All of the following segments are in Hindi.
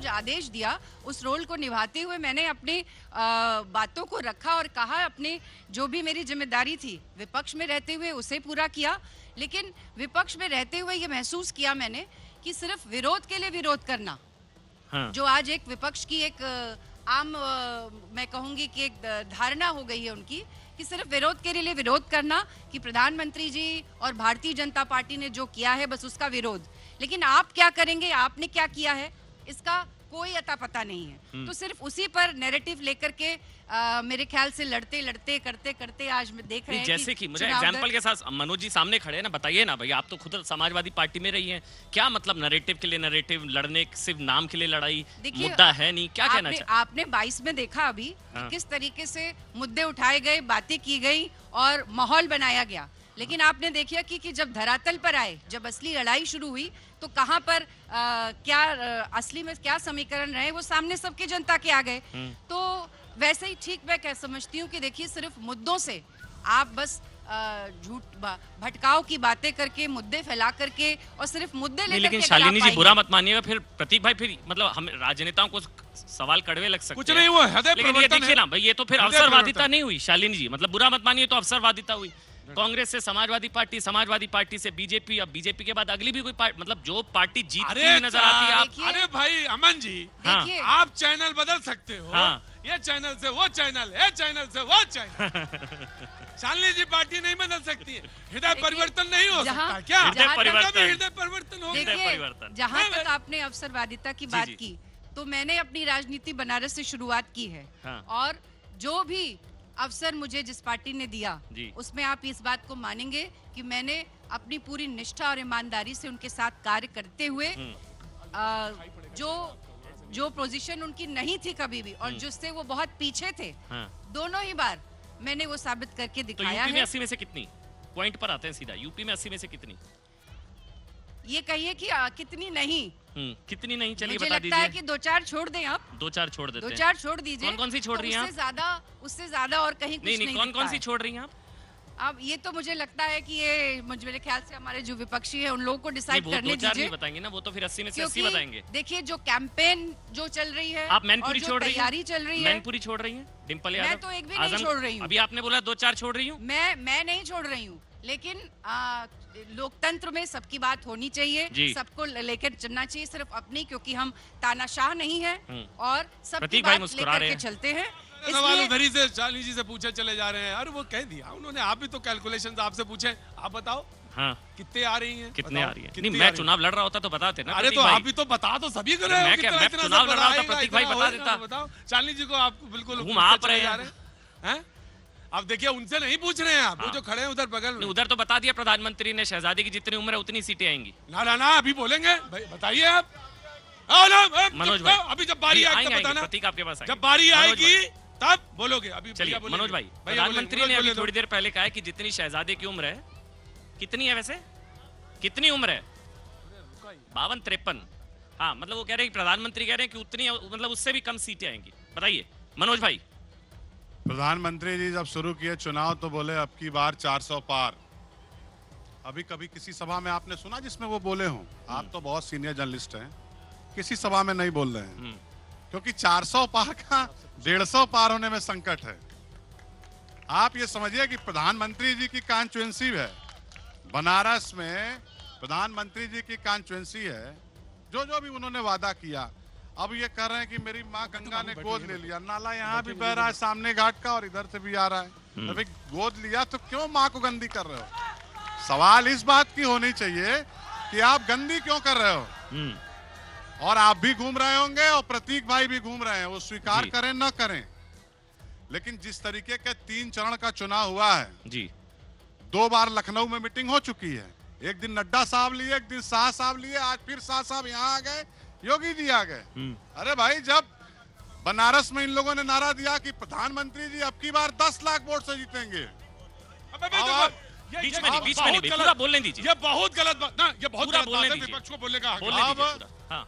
आदेश दिया उस रोल को निभाते हुए मैंने अपनी बातों को रखा और कहा, अपने जो भी मेरी जिम्मेदारी थी विपक्ष में रहते हुए उसे पूरा किया। लेकिन विपक्ष में रहते हुए ये महसूस किया मैंने कि सिर्फ विरोध के लिए विरोध करना, हाँ। जो आज एक विपक्ष की एक आम मैं कहूंगी कि एक धारणा हो गई है उनकी कि सिर्फ विरोध के लिए विरोध करना, कि प्रधानमंत्री जी और भारतीय जनता पार्टी ने जो किया है बस उसका विरोध। लेकिन आप क्या करेंगे, आपने क्या किया है, इसका कोई अता पता नहीं है। तो सिर्फ उसी पर नैरेटिव लेकर के मेरे ख्याल से लड़ते लड़ते करते करते आज मैं देख रहे हैं जैसे कि मुझे एग्जांपल के साथ मनोज जी सामने खड़े हैं ना, बताइए ना भाई, आप तो खुद समाजवादी पार्टी में रही हैं, क्या मतलब नैरेटिव के लिए नैरेटिव, लड़ने सिर्फ नाम के लिए लड़ाई, मुद्दा है नहीं, क्या कहना चाहिए? आपने 22 में देखा अभी किस तरीके से मुद्दे उठाए गए, बातें की गई और माहौल बनाया गया। लेकिन आपने देखा कि जब धरातल पर आए, जब असली लड़ाई शुरू हुई तो कहां पर क्या असली में क्या समीकरण रहे वो सामने सबकी जनता के आ गए। तो वैसे ही ठीक मैं क्या समझती हूँ कि देखिए सिर्फ मुद्दों से आप बस झूठ भटकाव की बातें करके, मुद्दे फैला करके और सिर्फ मुद्दे लेकर, लेकिन शालिनी जी बुरा मत मानिएगा, फिर प्रतीक भाई फिर मतलब हम राजनेताओं को सवाल कड़वे लग सकते हैं। कुछ नहीं, वो हृदय परिवर्तन है। देखिए ना भाई, ये तो फिर अवसरवादिता नहीं हुई शालिनी जी, मतलब बुरा मत मानिए तो अवसरवादिता हुई। कांग्रेस से समाजवादी पार्टी से बीजेपी, अब बीजेपी के बाद अगली भी कोई पार्टी, मतलब जो पार्टी जीतती हुई नजर आती है आप। अरे भाई अमन जी, आप चैनल बदल सकते हो, ये चैनल से वो चैनल, ये चैनल से वो चैनल। शालिनी जी पार्टी नहीं बदल सकती है, हृदय परिवर्तन नहीं हो सकता क्या? हृदय परिवर्तन हो। जहाँ तक आपने अवसरवादिता की बात की, तो मैंने अपनी राजनीति बनारस से शुरुआत की है और जो भी अवसर मुझे जिस पार्टी ने दिया उसमें आप इस बात को मानेंगे कि मैंने अपनी पूरी निष्ठा और ईमानदारी से उनके साथ कार्य करते हुए जो पोजीशन उनकी नहीं थी कभी भी और जिससे वो बहुत पीछे थे, दोनों ही बार मैंने वो साबित करके दिखाया है। यूपी में 80 में से कितनी? पॉइंट पर आते हैं सीधा, यूपी में 80 में से कितनी? ये कहिए कि कितनी नहीं, कितनी नहीं, चलिए बता दीजिए। मुझे लगता है कि 2-4 छोड़ दें आप, 2-4 छोड़ देते हैं। 2-4 छोड़ दीजिए। कौन से छोड़ रही हैं आप? उससे ज्यादा और कहीं कुछ नहीं। कौन सी छोड़ रही हैं आप? अब ये तो मुझे लगता है कि ये मेरे ख्याल से हमारे जो विपक्षी है उन लोगों को डिसाइड करने दीजिए। नहीं बताएंगे ना, वो तो फिर 80 में से 80 बताएंगे। देखिए जो कैंपेन जो चल रही है, आप मैनपुरी छोड़ रही हैं, तैयारी चल रही है, मैनपुरी छोड़ रही हैं, डिंपल यादव। मैं तो एक भी नहीं छोड़ रही हूँ। अभी आपने बोला 2-4 छोड़ रही हूँ। मैं नहीं छोड़ रही हूँ, लेकिन लोकतंत्र में सबकी बात होनी चाहिए, सबको लेकर चलना चाहिए, सिर्फ अपनी, क्योंकि हम तानाशाह नहीं है और सबकी बात लेकर के चलते हैं। सवाल उधर ही से शालिनी जी से पूछे चले जा रहे हैं। अरे वो कह दिया उन्होंने, आप भी तो कैलकुलेशन आपसे पूछे, आप बताओ कितने आ रही हैं? कितने आ रही हैं? नहीं, मैं चुनाव लड़ रहा होता तो बताते ना। अरे तो आप भी तो बता तो सभी कर रहे हो। मैं चुनाव लड़ रहा था, प्रतीक भाई बता देता। बताओ शालिनी जी को, आप बिल्कुल घूम आप रहे हैं। अब देखिए उनसे नहीं पूछ रहे हैं आप, वो जो खड़े हैं उधर बगल में। उधर तो बता दिया प्रधानमंत्री ने, शहजादी की जितनी उम्र है उतनी सीटें आएंगी। ना अभी बोलेंगे, बताइए आप। मनोज भाई अभी जब बारी आएगी बताना, प्रतीक आपके पास जब बारी आएगी तब बोलोगे। अभी चलिए मनोज भाई, प्रधानमंत्री ने अभी थोड़ी देर पहले कहा है कि जितनी शहजादे की उम्र है, कितनी है वैसे, कितनी उम्र है? 52-53। हाँ, मतलब वो कह रहे हैं, प्रधानमंत्री कह रहे हैं कि उतनी, मतलब उससे भी कम सीटें आएंगी। बताइए मनोज भाई। प्रधानमंत्री जी जब शुरू किए चुनाव तो बोले अब की बार 400 पार। अभी कभी किसी सभा में आपने सुना जिसमें वो बोले हों? आप तो बहुत सीनियर जर्नलिस्ट हैं, किसी सभा में नहीं बोल रहे हैं, क्योंकि 400 पार का 150 पार होने में संकट है। आप ये समझिए कि प्रधानमंत्री जी की कॉन्स्टिट्यूएंसी है बनारस में, प्रधानमंत्री जी की कॉन्स्टिट्यूएंसी है, जो भी उन्होंने वादा किया। अब ये कह रहे हैं कि मेरी माँ गंगा ने गोद ले लिया, नाला यहाँ भी बह रहा है सामने घाट का और इधर से भी आ रहा है। तो भाई गोद लिया तो क्यों माँ को गंदी कर रहे हो? सवाल इस बात की होनी चाहिए कि आप गंदी क्यों कर रहे हो। और आप भी घूम रहे होंगे और प्रतीक भाई भी घूम रहे हैं, वो स्वीकार करें न करें, लेकिन जिस तरीके के 3 चरण का चुनाव हुआ है जी, 2 बार लखनऊ में मीटिंग हो चुकी है, एक दिन नड्डा साहब लिए, एक दिन शाह साहब लिए, आज फिर शाह साहब यहाँ आ गए, योगी जी आ गए। अरे भाई, जब बनारस में इन लोगों ने नारा दिया कि प्रधानमंत्री जी अब की बार 10 लाख वोट से जीतेंगे, बीच में नहीं, पूरा बोलने दीजिए। ये बहुत गलत बात ना, ये बहुत गलत बात है, दीजिए। विपक्ष को बोलने का हक बोलने है। दीजिए पूरा। हाँ।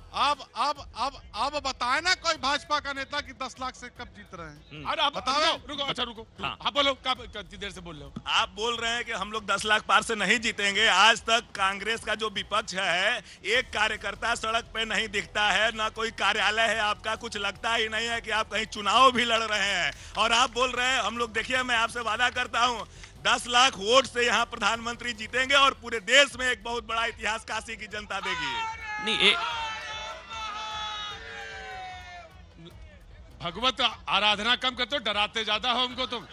अब बताए ना कोई भाजपा का नेता कि 10 लाख से कब जीत रहे हैं। अरे आप बताओ। रुको, अच्छा रुको। हाँ। हाँ बोलो, कितनी देर से बोल रहे हो? आप बोल रहे हैं कि हम लोग 10 लाख पार से नहीं जीतेंगे। आज तक कांग्रेस का जो विपक्ष है, एक कार्यकर्ता सड़क पे नहीं दिखता है, ना कोई कार्यालय है आपका, कुछ लगता ही नहीं है कि आप कहीं चुनाव भी लड़ रहे हैं। और आप बोल रहे हैं हम लोग, देखिए मैं आपसे वादा करता हूं 10 लाख वोट से यहाँ प्रधानमंत्री जीतेंगे और पूरे देश में एक बहुत बड़ा इतिहास काशी की जनता देगी। नहीं, भगवत आराधना कम करते हो, डराते ज्यादा हो हमको। तुम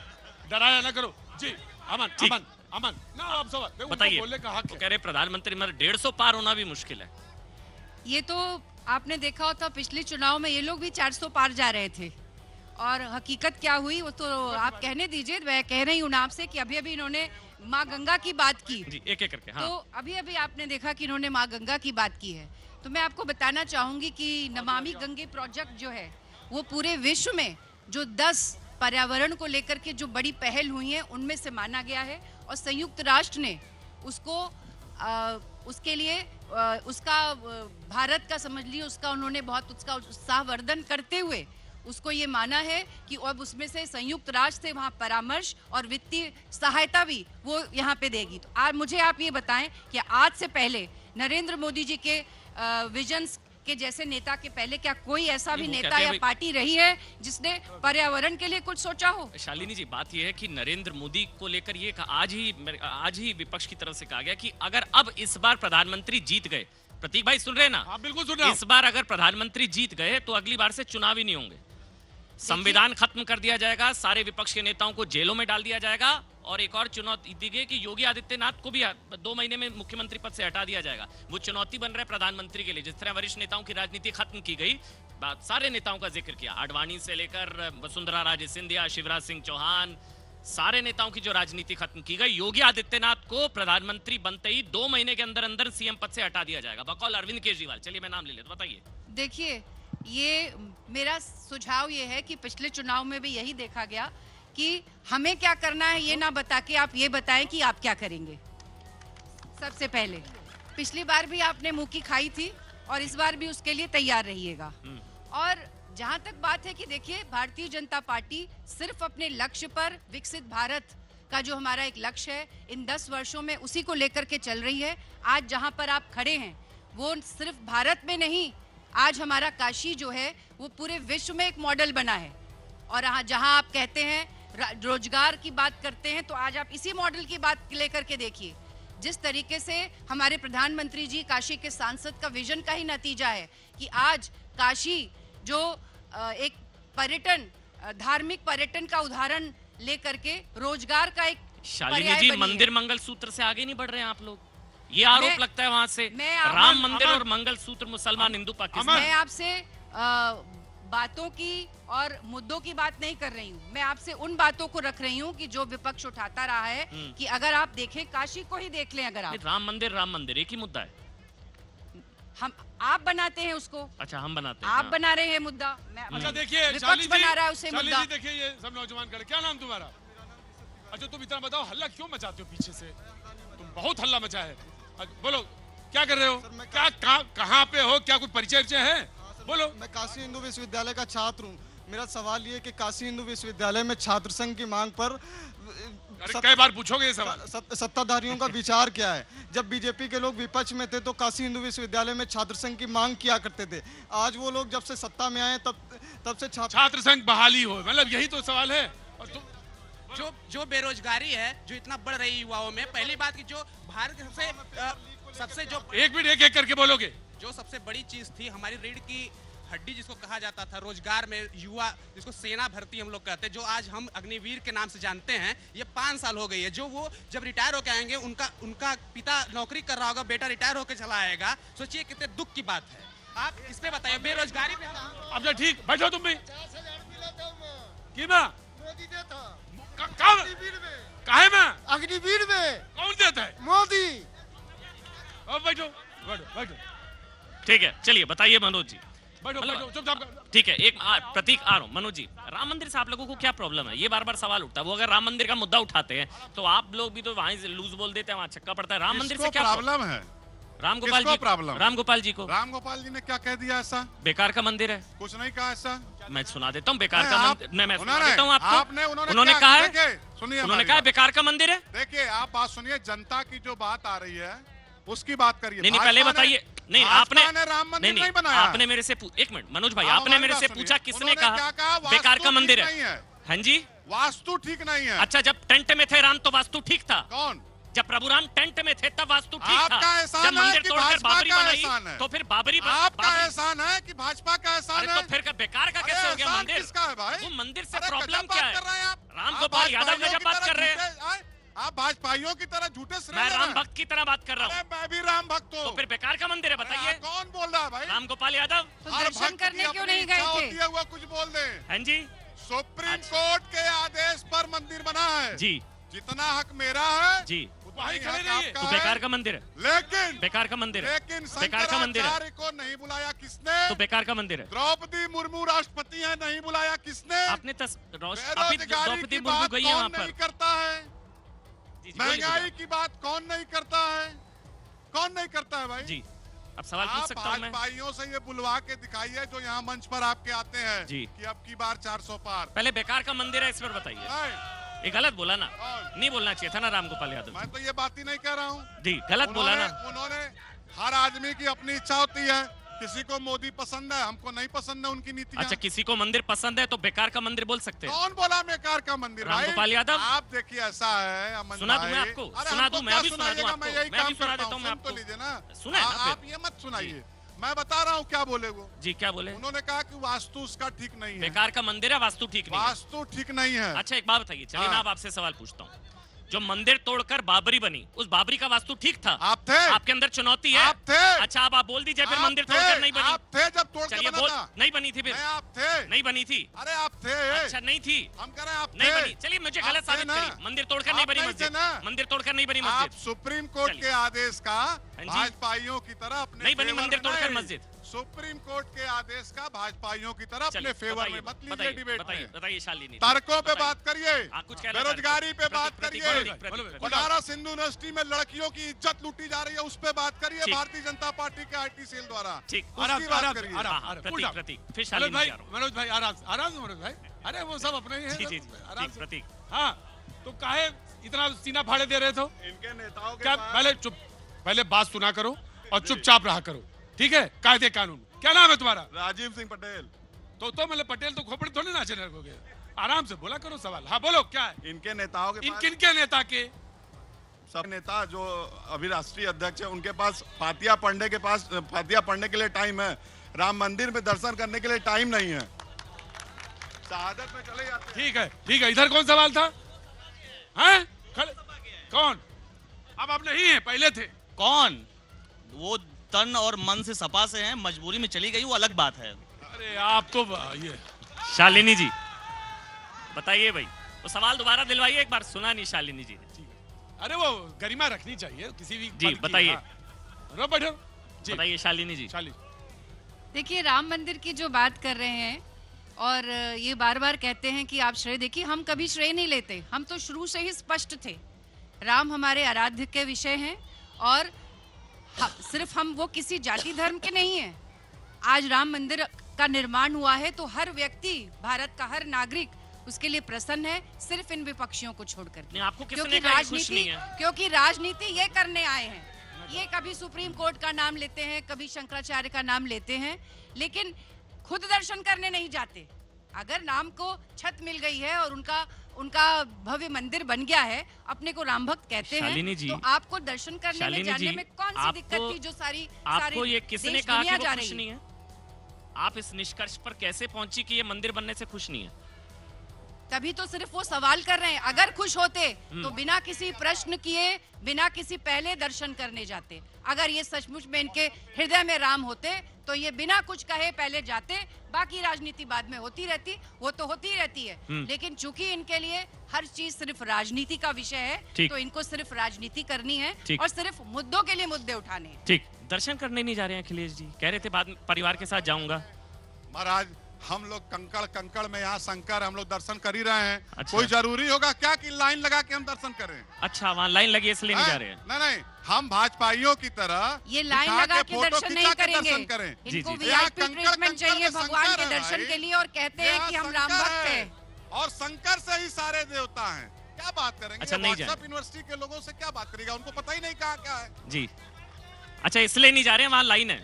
डराया ना करो जी। अमन अमन अमन ना, आप सवाल बताइए। बोलने का हक वो है। कह रहे प्रधानमंत्री मतलब 150 पार होना भी मुश्किल है। ये तो आपने देखा होता पिछले चुनाव में ये लोग भी 400 पार जा रहे थे, और हकीकत क्या हुई वो तो आप कहने दीजिए। मैं कह रही हूँ ना आपसे कि अभी अभी इन्होंने माँ गंगा की बात की जी, एक एक करके। हाँ। तो अभी अभी आपने देखा कि इन्होंने माँ गंगा की बात की है। तो मैं आपको बताना चाहूंगी कि नमामि गंगे प्रोजेक्ट जो है वो पूरे विश्व में जो 10 पर्यावरण को लेकर के जो बड़ी पहल हुई है उनमें से माना गया है, और संयुक्त राष्ट्र ने उसको उसके लिए उसका भारत का समझ लीजिए उसका उन्होंने बहुत उसका उत्साहवर्धन करते हुए उसको ये माना है कि अब उसमें से संयुक्त राष्ट्र से वहाँ परामर्श और वित्तीय सहायता भी वो यहाँ पे देगी। तो आज मुझे आप ये बताएं कि आज से पहले नरेंद्र मोदी जी के विजन्स के जैसे नेता के पहले क्या कोई ऐसा भी नेता या पार्टी रही है जिसने पर्यावरण के लिए कुछ सोचा हो? शालिनी जी, बात यह है कि नरेंद्र मोदी को लेकर ये आज ही विपक्ष की तरफ से कहा गया कि अगर अब इस बार प्रधानमंत्री जीत गए, प्रतीक भाई सुन रहे हैं ना? हाँ, बिल्कुल सुन रहा हूं। इस बार अगर प्रधानमंत्री जीत गए तो अगली बार से चुनाव ही नहीं होंगे, संविधान खत्म कर दिया जाएगा, सारे विपक्ष के नेताओं को जेलों में डाल दिया जाएगा, और एक और चुनौती दी गई कि योगी आदित्यनाथ को भी 2 महीने में मुख्यमंत्री पद से हटा दिया जाएगा। वो चुनौती बन रहा है प्रधानमंत्री के लिए। जिस तरह वरिष्ठ नेताओं की राजनीति खत्म की गई, सारे नेताओं का जिक्र किया, आडवाणी से लेकर वसुंधरा राजे सिंधिया, शिवराज सिंह चौहान, सारे नेताओं की जो राजनीति खत्म की गई, योगी आदित्यनाथ को प्रधानमंत्री बनते ही 2 महीने के अंदर अंदर सीएम पद से हटा दिया जाएगा, बकौल अरविंद केजरीवाल। चलिए मैं नाम ले लेता, बताइए। देखिए, ये मेरा सुझाव ये है कि पिछले चुनाव में भी यही देखा गया कि हमें क्या करना है ये ना बता के आप ये बताएं कि आप क्या करेंगे। सबसे पहले पिछली बार भी आपने मुंह की खाई थी और इस बार भी उसके लिए तैयार रहिएगा। और जहां तक बात है कि देखिए, भारतीय जनता पार्टी सिर्फ अपने लक्ष्य पर, विकसित भारत का जो हमारा एक लक्ष्य है, इन 10 वर्षों में उसी को लेकर के चल रही है। आज जहां पर आप खड़े हैं वो सिर्फ भारत में नहीं, आज हमारा काशी जो है वो पूरे विश्व में एक मॉडल बना है। और जहां आप कहते हैं रोजगार की बात करते हैं, तो आज आप इसी मॉडल की बात लेकर के देखिए। जिस तरीके से हमारे प्रधानमंत्री जी काशी के सांसद का विजन का ही नतीजा है कि आज काशी जो एक पर्यटन, धार्मिक पर्यटन का उदाहरण लेकर के रोजगार का एक शालिनी जी, मंदिर मंगल सूत्र से आगे नहीं बढ़ रहे हैं आप लोग, ये आरोप लगता है वहां से। राम मंदिर और मंगल सूत्र, मुसलमान हिंदू पाकिस्तान। मैं आपसे बातों की और मुद्दों की बात नहीं कर रही हूँ, मैं आपसे उन बातों को रख रही हूँ कि जो विपक्ष उठाता रहा है कि अगर आप देखें, काशी को ही देख लें, अगर आप राम मंदिर एक ही मुद्दा है। आप बनाते हैं उसको। अच्छा, हम बनाते हैं, आप बना रहे हैं मुद्दा। अच्छा देखिए, विपक्ष बना रहा है उसे मुद्दा। देखिए ये सब नौजवान खड़े, क्या नाम तुम्हारा? अच्छा तुम इतना बताओ, हल्ला क्यों मचाते हो पीछे से? तुम बहुत हल्ला मचा है, बोलो क्या कर रहे हो? क्या कहाँ पे हो? क्या कोई परिचय है? बोलो। मैं काशी हिंदू विश्वविद्यालय का छात्र हूँ। मेरा सवाल ये कि काशी हिंदू विश्वविद्यालय में छात्र संघ की मांग पर कई बार पूछोगे ये सवाल। सत्ताधारियों का विचार क्या है? जब बीजेपी के लोग विपक्ष में थे तो काशी हिंदू विश्वविद्यालय में छात्र संघ की मांग किया करते थे। आज वो लोग जब से सत्ता में आए तब से छात्र संघ बहाली हो, मतलब यही तो सवाल है। और जो बेरोजगारी है जो इतना बढ़ रही युवाओं में, पहली बात की जो भारत सबसे जो एक मिनट एक करके बोलोगे, जो सबसे बड़ी चीज थी हमारी रीढ़ की हड्डी जिसको कहा जाता था, रोजगार में युवा, जिसको सेना भर्ती हम लोग कहते हैं, जो आज हम अग्निवीर के नाम से जानते हैं, ये 5 साल हो गई है। जो वो जब रिटायर होकर आएंगे, उनका पिता नौकरी कर रहा होगा, बेटा रिटायर होकर चला आएगा। सोचिए कितने दुख की बात है। आप इस पे बताइए, बेरोजगारी पे। अब ठीक बैठो तुम भी। अग्निवीर में कौन देता है? मोदी। अब बैठो बैठो। ठीक है, चलिए बताइए मनोज जी। ठीक है, एक प्रतीक आ रहा हूं। मनोज जी, राम मंदिर से आप लोगों को क्या प्रॉब्लम है? ये बार बार सवाल उठता है। वो अगर राम मंदिर का मुद्दा उठाते हैं तो आप लोग भी तो वहां से लूज बोल देते हैं, वहां छक्का पड़ता है। राम मंदिर से क्या प्रॉब्लम है? राम गोपाल जी, राम गोपाल जी को, राम गोपाल जी ने क्या कह दिया ऐसा? बेकार का मंदिर है। कुछ नहीं कहा ऐसा। मैं सुना देता हूँ बेकार का मंदिर। मैं सुना देता हूँ आपको। उन्होंने कहा है, सुनिए, उन्होंने कहा बेकार का मंदिर है। देखिए, आप बात सुनिए, जनता की जो बात आ रही है उसकी बात करिए। नहीं, पहले बताइए। नहीं, आपने राम मंदिर नहीं बनाया। आपने मेरे से एक मिनट मनोज भाई, आपने मेरे से पूछा किसने कहा बेकार का मंदिर है? हाँ जी, वास्तु ठीक नहीं है। अच्छा, जब टेंट में थे राम तो वास्तु ठीक था? कौन? जब प्रभु राम टेंट में थे तब वास्तु ठीक था। आपका एहसान जब मंदिर है तोड़कर बाबरी बनाई है? तो फिर बाबरी आपका एहसान है कि भाजपा का एहसान है? तो फिर बेकार का कैसे हो गया मंदिर? किसका है भाई? वो मंदिर से प्रॉब्लम क्या है? राम गोपाल यादव यादव जब बात कर रहे हैं, आप भाजपाइयों की तरह झूठे मैं राम भक्त की तरह बात कर रहा हूँ। मैं भी राम भक्त हूँ। तो फिर बेकार का मंदिर है, बताइए। कौन बोल रहा है भाई? राम गोपाल यादव। तो दर्शन करने क्यों नहीं गए थे? हुआ कुछ बोल दे। हाँ जी, सुप्रीम कोर्ट के आदेश पर मंदिर बना है जी, जितना हक मेरा है जी, वही खड़े रहिए। तो बेकार का मंदिर है। लेकिन बेकार का मंदिर है। लेकिन बेकार का मंदिर है। शंकराचार्य को नहीं बुलाया किसने? तो बेकार का मंदिर है। द्रौपदी मुर्मू राष्ट्रपति है, नहीं बुलाया किसने? आपने बेरोजगारी द्रौपदी की मुर्मू बात गई है वहाँ कौन पर। नहीं करता है? महंगाई की बात कौन नहीं करता है? कौन नहीं करता है भाई? जी, अब सवाल पूछ सकता हूं मैं? भाइयों से ये बुलवा के दिखाइए जो यहाँ मंच पर आपके आते हैं जी, कि अब की बार 400 पार। पहले बेकार का मंदिर है, इस पर बताइए। ये गलत बोला ना? नहीं बोलना चाहिए था ना राम गोपाल यादव। मैं तो ये बात ही नहीं कह रहा हूँ जी, गलत बोला ना। उन्होंने, हर आदमी की अपनी इच्छा होती है। किसी को मोदी पसंद है, हमको नहीं पसंद है उनकी नीतियां। अच्छा, किसी को मंदिर पसंद है तो बेकार का मंदिर बोल सकते हैं? कौन बोला बेकार का मंदिर? राम गोपाल यादव। आप देखिए, ऐसा है अमन सुना दूं मैं आपको? सुना दूं? मैं भी सुना दूं आपको? मैं यही मैं भी काम सुना करता देता हूं मैं हूं, सुन तो आपको। लीजिए ना। सुना है ना? आप ये मत सुनाइए, मैं बता रहा हूँ क्या बोले वो। जी, क्या बोले? उन्होंने कहा कि वास्तु उसका ठीक नहीं है। बेकार का मंदिर है, वास्तु ठीक नहीं है। वास्तु ठीक नहीं है। अच्छा, एक बात बताइए, चलिए मैं आपसे सवाल पूछता हूँ। जो मंदिर तोड़कर बाबरी बनी, उस बाबरी का वास्तु ठीक था? आप थे? आपके अंदर चुनौती है? आप थे? अच्छा, अब आप बोल दीजिए फिर मंदिर तोड़कर नहीं बनी। आप थे जब तोड़ के बना था? नहीं बनी थी फिर? आप थे? नहीं बनी थी? अरे आप थे। अच्छा, नहीं थी? हम कह रहे हैं आप नहीं थे। बनी। चलिए मुझे गलत साबित करिए। मंदिर तोड़कर नहीं बनी मस्जिद। मंदिर तोड़कर नहीं बनी मस्जिद। आप सुप्रीम कोर्ट के आदेश का भाजपाइयों की तरह अपने नहीं बनी मंदिर तोड़कर मस्जिद। सुप्रीम कोर्ट के आदेश का भाजपाइयों की तरह अपने फेवर में मत लीजिए डिबेट में। बताइए शालिनी, तर्कों पे बात करिए, कुछ बेरोजगारी पे बात करिए, बनारस हिंदू यूनिवर्सिटी में लड़कियों की इज्जत लूटी जा रही है उस पे बात करिए भारतीय जनता पार्टी के IT सेल द्वारा। उसकी बात करिए। मनोज भाई आराम से मनोज भाई, अरे वो सब अपने ही है। आराम से प्रतीक। हाँ, तो काहे इतना सीना फाड़े दे रहे थे? इनके नेताओं के क्या पहले बात सुना करो और चुपचाप रहा करो, ठीक है? कायदे कानून। क्या नाम है तुम्हारा? राजीव सिंह पटेल। तो मतलब पटेल तो खोपड़ी थोड़ी नाचने लगोगे। आराम से बोला करो सवाल। हाँ बोलो, क्या है? इनके नेताओं के किन के नेता के? सब नेता जो अभी राष्ट्रीय अध्यक्ष है उनके पास फातिया पढ़ने के लिए टाइम है, राम मंदिर में दर्शन करने के लिए टाइम नहीं है, शहादत में चले जाते हैं। ठीक है। इधर कौन सवाल था? हैं? कौन? अब आप नहीं है, पहले थे। कौन? वो तन और मन से सपा से हैं, मजबूरी में चली गई, वो अलग बात है। अरे आप तो ये शालिनी जी बताइए भाई, वो सवाल दोबारा दिलवाइए एक बार, सुना नहीं शालिनी जी ने। अरे वो गरिमा रखनी चाहिए किसी भी जी, बताइए। बैठो जी, बताइए शालिनी जी। देखिए, राम मंदिर की जो बात कर रहे हैं और ये बार बार कहते हैं कि आप श्रेय, देखिए हम कभी श्रेय नहीं लेते, हम तो शुरू से ही स्पष्ट थे। राम हमारे आराध्य के विषय हैं और सिर्फ हम वो किसी जाति धर्म के नहीं हैं। आज राम मंदिर का निर्माण हुआ है तो हर व्यक्ति, भारत का हर नागरिक उसके लिए प्रसन्न है, सिर्फ इन विपक्षियों को छोड़कर। आपको किसने कहा खुश नहीं है? क्योंकि राजनीति ये करने आए हैं। ये कभी सुप्रीम कोर्ट का नाम लेते हैं, कभी शंकराचार्य का नाम लेते हैं, लेकिन खुद दर्शन करने नहीं जाते। अगर नाम को छत मिल गई है और उनका भव्य मंदिर बन गया है, अपने को राम भक्त कहते हैं, तो आपको दर्शन करने में जाने में कौन सी दिक्कत थी? जो आपको ये किसने कहा कि वो खुश नहीं है? आप इस निष्कर्ष पर कैसे पहुंची कि ये मंदिर बनने से खुश नहीं है? तभी तो सिर्फ वो सवाल कर रहे हैं। अगर खुश होते तो बिना किसी प्रश्न किए, बिना किसी पहले दर्शन करने जाते। अगर ये सचमुच में इनके हृदय में राम होते तो ये बिना कुछ कहे पहले जाते। बाकी राजनीति बाद में होती रहती, वो तो होती रहती है, लेकिन चूंकि इनके लिए हर चीज सिर्फ राजनीति का विषय है तो इनको सिर्फ राजनीति करनी है और सिर्फ मुद्दों के लिए मुद्दे उठाने हैं। ठीक, दर्शन करने नहीं जा रहे हैं अखिलेश जी, कह रहे थे बाद में परिवार के साथ जाऊंगा। महाराज हम लोग कंकड़ कंकड़ में यहाँ शंकर हम लोग दर्शन कर ही रहे हैं। अच्छा। कोई जरूरी होगा क्या कि लाइन लगा के हम दर्शन करें? अच्छा, वहाँ लाइन लगी इसलिए नहीं जा रहे हैं? नहीं, हम भाजपाइयों की तरह ये लाइन लगा के दर्शन नहीं करेंगे। इनको वीआईपी ट्रीटमेंट चाहिए भगवान के दर्शन के लिए और कहते हैं कि हम राम भक्त हैं और शंकर से ही सारे देवता हैं। क्या बात करेंगे? अच्छा, नहीं व्हाट्सएप यूनिवर्सिटी के लोगों से क्या बात करेगा? उनको पता ही नहीं कहा क्या है। जी, अच्छा इसलिए नहीं जा रहे हैं, वहाँ लाइन है।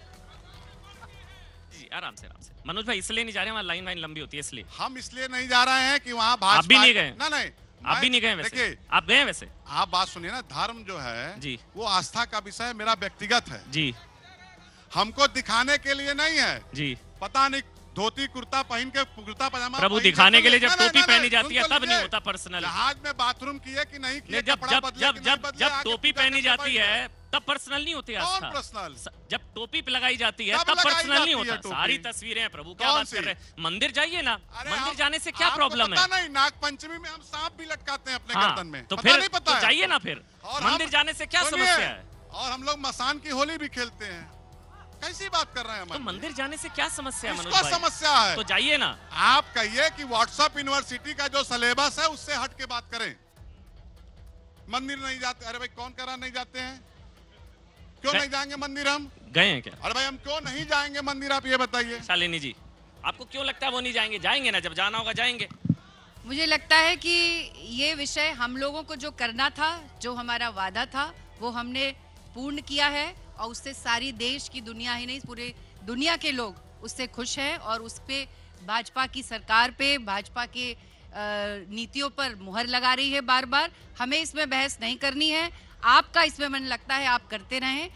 जी आराम से मनोज भाई, इसलिए नहीं जा रहे हैं, वहाँ लाइन लंबी होती है इसलिए। हम इसलिए नहीं जा रहे हैं कि वहाँ भाजपा। आप भी नहीं गए? नहीं, आप भी नहीं गए वैसे? देखिए, आप गए वैसे? आप बात सुनिए ना, धर्म जो है जी, वो आस्था का विषय मेरा व्यक्तिगत है जी, हमको दिखाने के लिए नहीं है जी। पता नहीं धोती कुर्ता पहन के कुर्ता पजामा प्रभु दिखाने के लिए जब टोपी पहनी जाती है तब नहीं होता पर्सनल। जहाज में बाथरूम किए कि नहीं किए, जब टोपी पहनी जाती है तब पर्सनल नहीं होती आस्था। पर्सनल? जब टोपी लगाई जाती है तब पर्सनल नहीं होता। सारी तस्वीरें हैं प्रभु, क्या बात कर रहे हैं? मंदिर जाइए ना, मंदिर जाने से क्या प्रॉब्लम है? नहीं, नाग पंचमी में हम सांप भी लटकाते हैं अपने गर्दन में, तो फिर तो जाइए ना, फिर मंदिर जाने से क्या समस्या है? और हम लोग मसान की होली भी खेलते हैं। कैसी बात कर रहे हैं? तो मंदिर जाने से क्या समस्या है मनोज भाई? समस्या है तो जाइए ना। आप कहिए कि व्हाट्सएप यूनिवर्सिटी का जो सिलेबस है उससे हट के बात करें। मंदिर नहीं जाते? अरे भाई कौन कह रहा नहीं जाते हैं? क्यों नहीं जाएंगे मंदिर? हम गए हैं क्या? अरे भाई हम क्यों नहीं जाएंगे मंदिर, आप ये बताइए। शालिनी जी, आपको क्यों लगता है वो नहीं जाएंगे? जाएंगे ना, जब जाना होगा जाएंगे। मुझे लगता है कि ये विषय हम लोगों को जो करना था, जो हमारा वादा था, वो हमने पूर्ण किया है और उससे सारी देश की दुनिया ही नहीं पूरे दुनिया के लोग उससे खुश हैं और उस पे भाजपा की सरकार पे, भाजपा के नीतियों पर मुहर लगा रही है बार बार। हमें इसमें बहस नहीं करनी है। आपका इसमें मन लगता है आप करते रहें।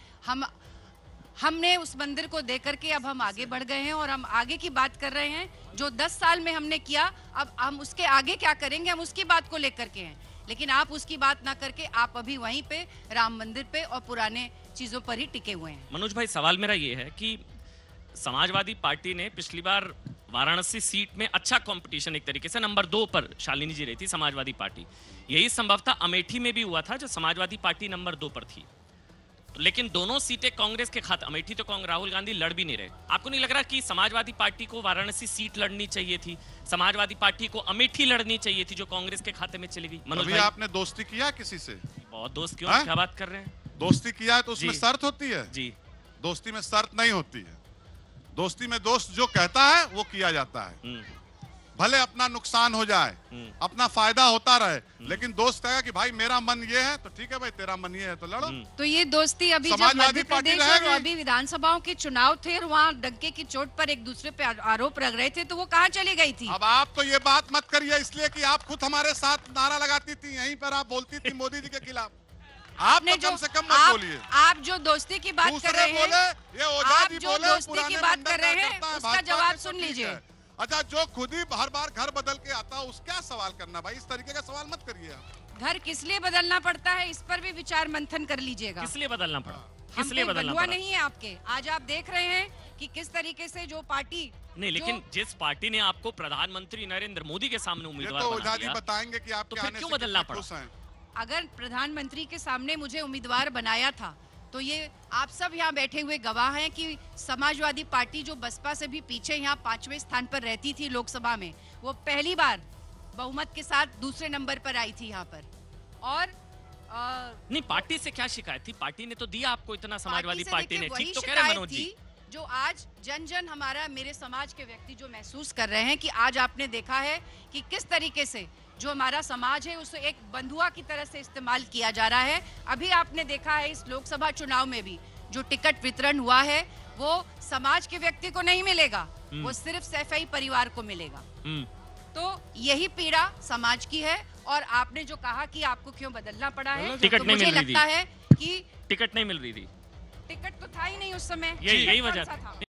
हमने उस मंदिर को देख करके अब हम आगे बढ़ गए हैं और हम आगे की बात कर रहे हैं। जो 10 साल में हमने किया, अब हम उसके आगे क्या करेंगे, हम उसकी बात को लेकर के हैं। लेकिन आप उसकी बात ना करके आप अभी वहीं पे राम मंदिर पे और पुराने चीजों पर ही टिके हुए हैं। मनोज भाई, सवाल मेरा ये है कि समाजवादी पार्टी ने पिछली बार वाराणसी सीट में अच्छा कंपटीशन, एक तरीके से नंबर 2 पर शालिनी जी रही थी समाजवादी पार्टी। यही संभवतः अमेठी में भी हुआ था, जो समाजवादी पार्टी नंबर 2 पर थी। लेकिन दोनों सीटें कांग्रेस के खाते। अमेठी तो राहुल गांधी लड़ भी नहीं रहे। आपको नहीं लग रहा कि समाजवादी पार्टी को वाराणसी सीट लड़नी चाहिए थी? समाजवादी पार्टी को अमेठी लड़नी चाहिए थी, जो कांग्रेस के खाते में चली गई? मनोज भाई, आपने दोस्ती किया किसी से? बहुत दोस्त क्यों, क्या बात कर रहे हैं? दोस्ती किया है तो उसमें शर्त होती है? जी, दोस्ती में शर्त नहीं होती है। दोस्ती में दोस्त जो कहता है वो किया जाता है। भले अपना नुकसान हो जाए, अपना फायदा होता रहे, लेकिन दोस्त कहेगा कि भाई मेरा मन ये है तो ठीक है भाई, तेरा मन ये है तो लड़ो। तो ये दोस्ती अभी जब मध्य प्रदेश और अभी विधानसभाओं के चुनाव थे और वहाँ डंके की चोट पर एक दूसरे पे आरोप लग रहे थे, तो वो कहाँ चली गई थी? अब आप तो ये बात मत करिए, इसलिए कि आप खुद हमारे साथ नारा लगाती थी, यहीं पर आप बोलती थी मोदी जी के खिलाफ। आपने तो कम से कम मत बोलिए। आप जो दोस्ती की बात कर रहे हैं, आप जो दोस्ती की बात कर रहे हैं, उसका जवाब सुन लीजिए। अच्छा, जो खुद ही हर बार घर बदल के आता, उस क्या सवाल करना भाई? इस तरीके का सवाल मत करिए आप। घर किस लिए बदलना पड़ता है, इस पर भी विचार मंथन कर लीजिएगा। किस लिए बदलना पड़ा? किस लिए बदलना पड़ा? नहीं है आपके। आज आप देख रहे हैं कि किस तरीके से जो पार्टी नहीं, लेकिन जिस पार्टी ने आपको प्रधानमंत्री नरेंद्र मोदी के सामने उम्मीदवार बना दिया, बताएंगे कि आप तो फिर क्यों बदलना पड़ा? अगर प्रधानमंत्री के सामने मुझे उम्मीदवार बनाया था तो ये आप सब यहाँ बैठे हुए गवाह हैं कि समाजवादी पार्टी जो बसपा से भी पीछे यहाँ 5वें स्थान पर रहती थी लोकसभा में, वो पहली बार बहुमत के साथ दूसरे नंबर पर आई थी यहाँ पर। और नहीं, पार्टी से क्या शिकायत थी? पार्टी ने तो दिया आपको इतना, समाजवादी पार्टी ने। ठीक तो कह रहे हैं मनोज जी। जो आज जन जन हमारा, मेरे समाज के व्यक्ति जो महसूस कर रहे हैं कि आज आपने देखा है कि किस तरीके से जो हमारा समाज है उसे एक बंधुआ की तरह से इस्तेमाल किया जा रहा है। अभी आपने देखा है इस लोकसभा चुनाव में भी जो टिकट वितरण हुआ है वो समाज के व्यक्ति को नहीं मिलेगा, वो सिर्फ सैफई परिवार को मिलेगा। तो यही पीड़ा समाज की है। और आपने जो कहा कि आपको क्यों बदलना पड़ा है, टिकट तो नहीं मुझे मिल रही लगता है कि टिकट नहीं मिल रही थी। टिकट तो था ही नहीं उस समय, यही वजह था।